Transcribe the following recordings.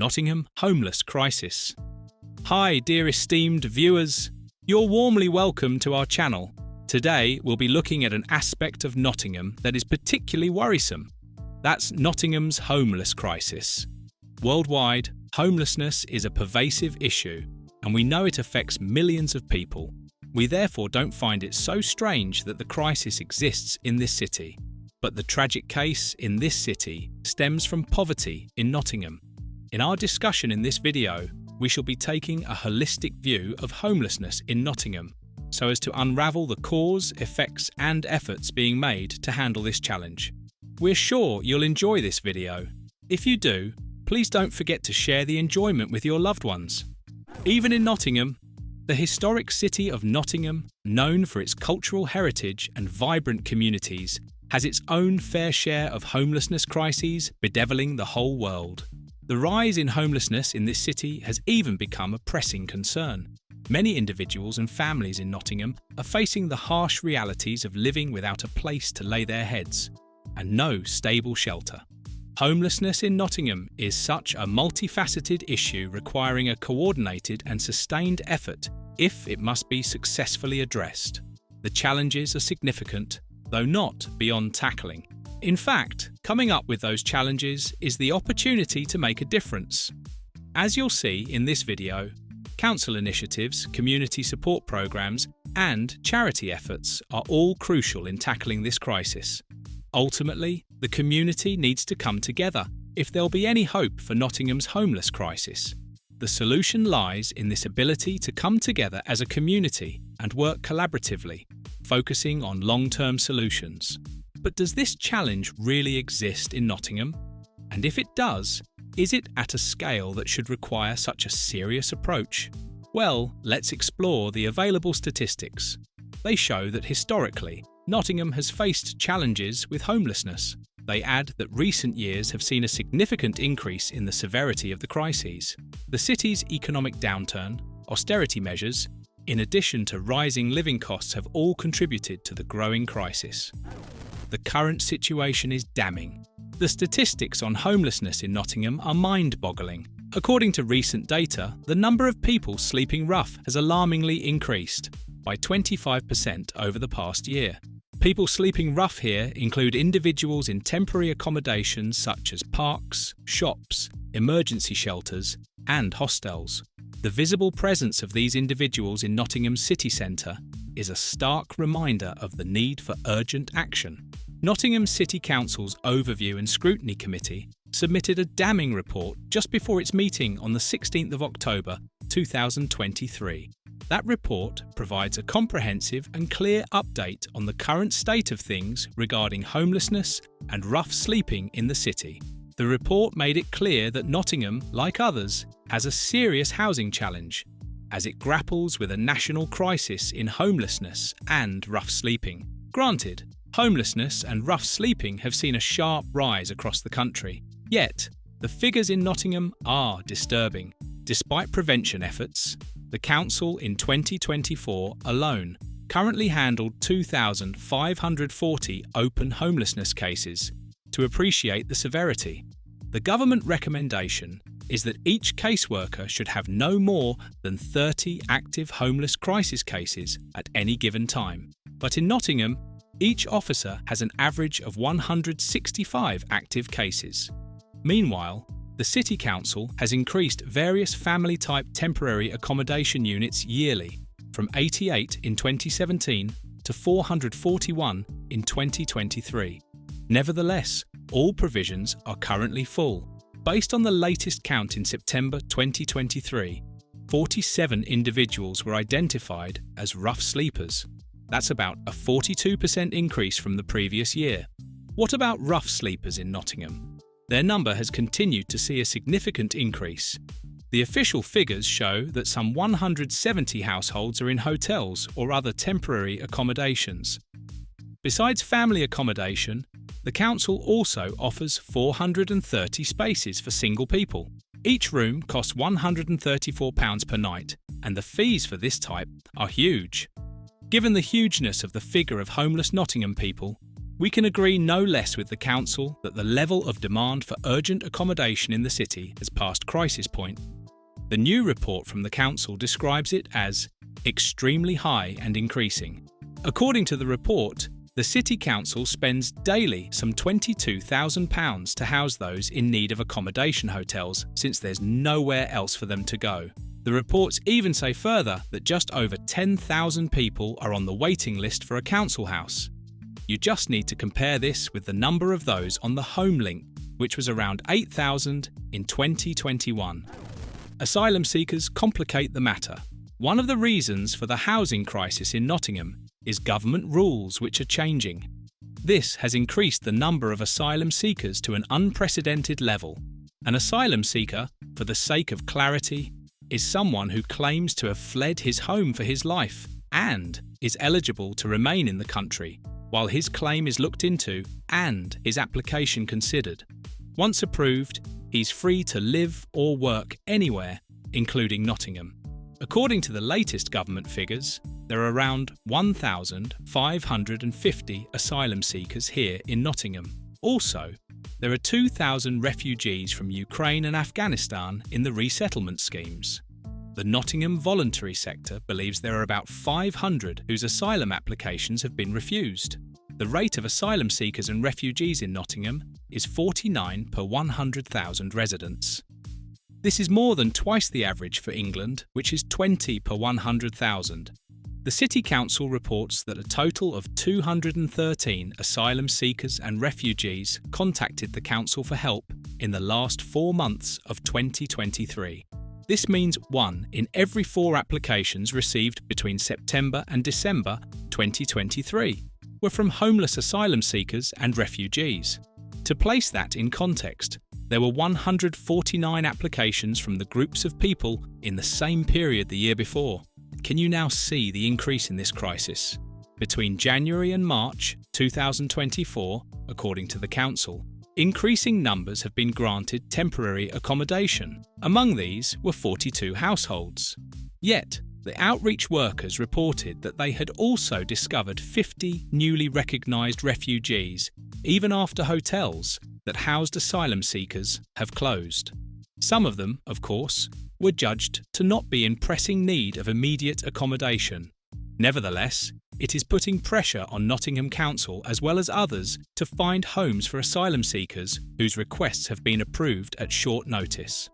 Nottingham Homeless Crisis. Hi, dear esteemed viewers. You're warmly welcome to our channel. Today, we'll be looking at an aspect of Nottingham that is particularly worrisome. That's Nottingham's homeless crisis. Worldwide, homelessness is a pervasive issue, and we know it affects millions of people. We therefore don't find it so strange that the crisis exists in this city. But the tragic case in this city stems from poverty in Nottingham. In our discussion in this video, we shall be taking a holistic view of homelessness in Nottingham, so as to unravel the cause, effects and efforts being made to handle this challenge. We're sure you'll enjoy this video. If you do, please don't forget to share the enjoyment with your loved ones. Even in Nottingham, the historic city of Nottingham, known for its cultural heritage and vibrant communities, has its own fair share of homelessness crises bedeviling the whole world. The rise in homelessness in this city has even become a pressing concern. Many individuals and families in Nottingham are facing the harsh realities of living without a place to lay their heads and no stable shelter. Homelessness in Nottingham is such a multifaceted issue requiring a coordinated and sustained effort if it must be successfully addressed. The challenges are significant, though not beyond tackling. In fact, coming up with those challenges is the opportunity to make a difference. As you'll see in this video, council initiatives, community support programs, and charity efforts are all crucial in tackling this crisis. Ultimately, the community needs to come together if there'll be any hope for Nottingham's homeless crisis. The solution lies in this ability to come together as a community and work collaboratively, focusing on long-term solutions. But does this challenge really exist in Nottingham? And if it does, is it at a scale that should require such a serious approach? Well, let's explore the available statistics. They show that historically, Nottingham has faced challenges with homelessness. They add that recent years have seen a significant increase in the severity of the crises. The city's economic downturn, austerity measures, in addition to rising living costs, have all contributed to the growing crisis. The current situation is damning. The statistics on homelessness in Nottingham are mind-boggling. According to recent data, the number of people sleeping rough has alarmingly increased by 25% over the past year. People sleeping rough here include individuals in temporary accommodations such as parks, shops, emergency shelters, and hostels. The visible presence of these individuals in Nottingham city centre is a stark reminder of the need for urgent action. Nottingham City Council's Overview and Scrutiny Committee submitted a damning report just before its meeting on the 16th of October 2023. That report provides a comprehensive and clear update on the current state of things regarding homelessness and rough sleeping in the city. The report made it clear that Nottingham, like others, has a serious housing challenge as it grapples with a national crisis in homelessness and rough sleeping. Granted, homelessness and rough sleeping have seen a sharp rise across the country. Yet, the figures in Nottingham are disturbing. Despite prevention efforts, the council in 2024 alone currently handled 2,540 open homelessness cases. To appreciate the severity, the government recommendation is that each caseworker should have no more than 30 active homeless crisis cases at any given time. But in Nottingham, each officer has an average of 165 active cases. Meanwhile, the City Council has increased various family-type temporary accommodation units yearly, from 88 in 2017 to 441 in 2023. Nevertheless, all provisions are currently full. Based on the latest count in September 2023, 47 individuals were identified as rough sleepers. That's about a 42% increase from the previous year. What about rough sleepers in Nottingham? Their number has continued to see a significant increase. The official figures show that some 170 households are in hotels or other temporary accommodations. Besides family accommodation, the council also offers 430 spaces for single people. Each room costs £134 per night, and the fees for this type are huge. Given the hugeness of the figure of homeless Nottingham people, We can agree no less with the Council that the level of demand for urgent accommodation in the city has passed crisis point. The new report from the Council describes it as extremely high and increasing. According to the report, the City Council spends daily some £22,000 to house those in need of accommodation hotels, since there's nowhere else for them to go. The reports even say further that just over 10,000 people are on the waiting list for a council house. You just need to compare this with the number of those on the Home Link, which was around 8,000 in 2021. Asylum seekers complicate the matter. One of the reasons for the housing crisis in Nottingham is government rules which are changing. This has increased the number of asylum seekers to an unprecedented level. An asylum seeker, for the sake of clarity, is someone who claims to have fled his home for his life and is eligible to remain in the country, while his claim is looked into and his application considered. Once approved, he's free to live or work anywhere, including Nottingham. According to the latest government figures, there are around 1,550 asylum seekers here in Nottingham. Also, there are 2,000 refugees from Ukraine and Afghanistan in the resettlement schemes. The Nottingham voluntary sector believes there are about 500 whose asylum applications have been refused. The rate of asylum seekers and refugees in Nottingham is 49 per 100,000 residents. This is more than twice the average for England, which is 20 per 100,000. The City Council reports that a total of 213 asylum seekers and refugees contacted the Council for help in the last 4 months of 2023. This means 1 in every 4 applications received between September and December 2023 were from homeless asylum seekers and refugees. To place that in context, there were 149 applications from the groups of people in the same period the year before. Can you now see the increase in this crisis? Between January and March 2024, according to the Council, increasing numbers have been granted temporary accommodation. Among these were 42 households. Yet, the outreach workers reported that they had also discovered 50 newly recognised refugees, even after hotels that housed asylum seekers have closed. Some of them, of course, were judged to not be in pressing need of immediate accommodation. Nevertheless, it is putting pressure on Nottingham Council as well as others to find homes for asylum seekers whose requests have been approved at short notice.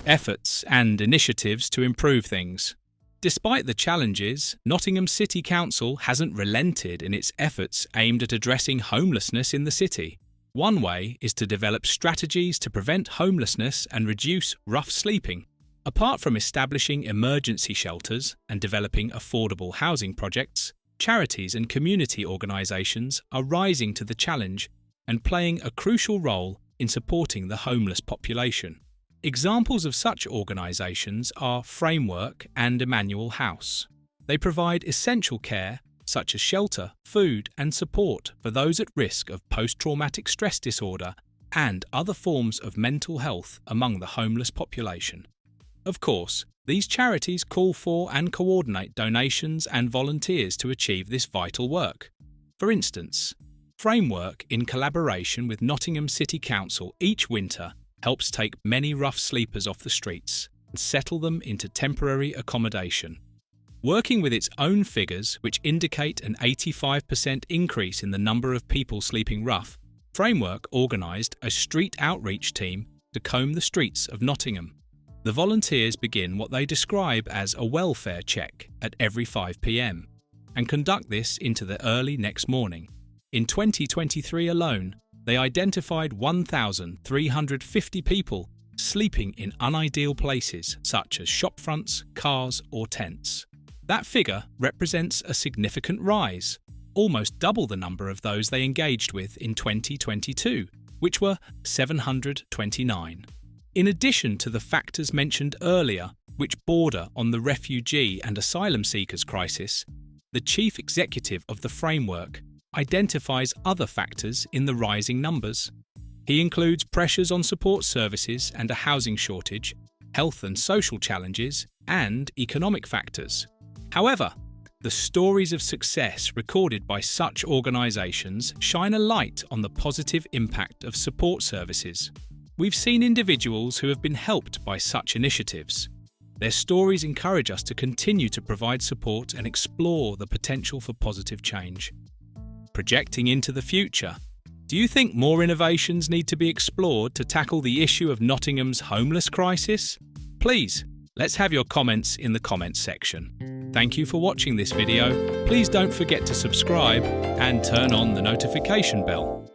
Efforts and initiatives to improve things. Despite the challenges, Nottingham City Council hasn't relented in its efforts aimed at addressing homelessness in the city. One way is to develop strategies to prevent homelessness and reduce rough sleeping. Apart from establishing emergency shelters and developing affordable housing projects, charities and community organisations are rising to the challenge and playing a crucial role in supporting the homeless population. Examples of such organisations are Framework and Emmanuel House. They provide essential care such as shelter, food and support for those at risk of post-traumatic stress disorder and other forms of mental health among the homeless population. Of course, these charities call for and coordinate donations and volunteers to achieve this vital work. For instance, Framework, in collaboration with Nottingham City Council each winter, helps take many rough sleepers off the streets and settle them into temporary accommodation. Working with its own figures, which indicate an 85% increase in the number of people sleeping rough, Framework organised a street outreach team to comb the streets of Nottingham. The volunteers begin what they describe as a welfare check at every 5 p.m. and conduct this into the early next morning. In 2023 alone, they identified 1,350 people sleeping in unideal places such as shop fronts, cars or tents. That figure represents a significant rise, almost double the number of those they engaged with in 2022, which were 729. In addition to the factors mentioned earlier, which border on the refugee and asylum seekers crisis, the chief executive of the Framework identifies other factors in the rising numbers. He includes pressures on support services and a housing shortage, health and social challenges, and economic factors. However, The stories of success recorded by such organisations shine a light on the positive impact of support services. We've seen individuals who have been helped by such initiatives. Their stories encourage us to continue to provide support and explore the potential for positive change. Projecting into the future, do you think more innovations need to be explored to tackle the issue of Nottingham's homeless crisis? Please, let's have your comments in the comments section. Thank you for watching this video. Please don't forget to subscribe and turn on the notification bell.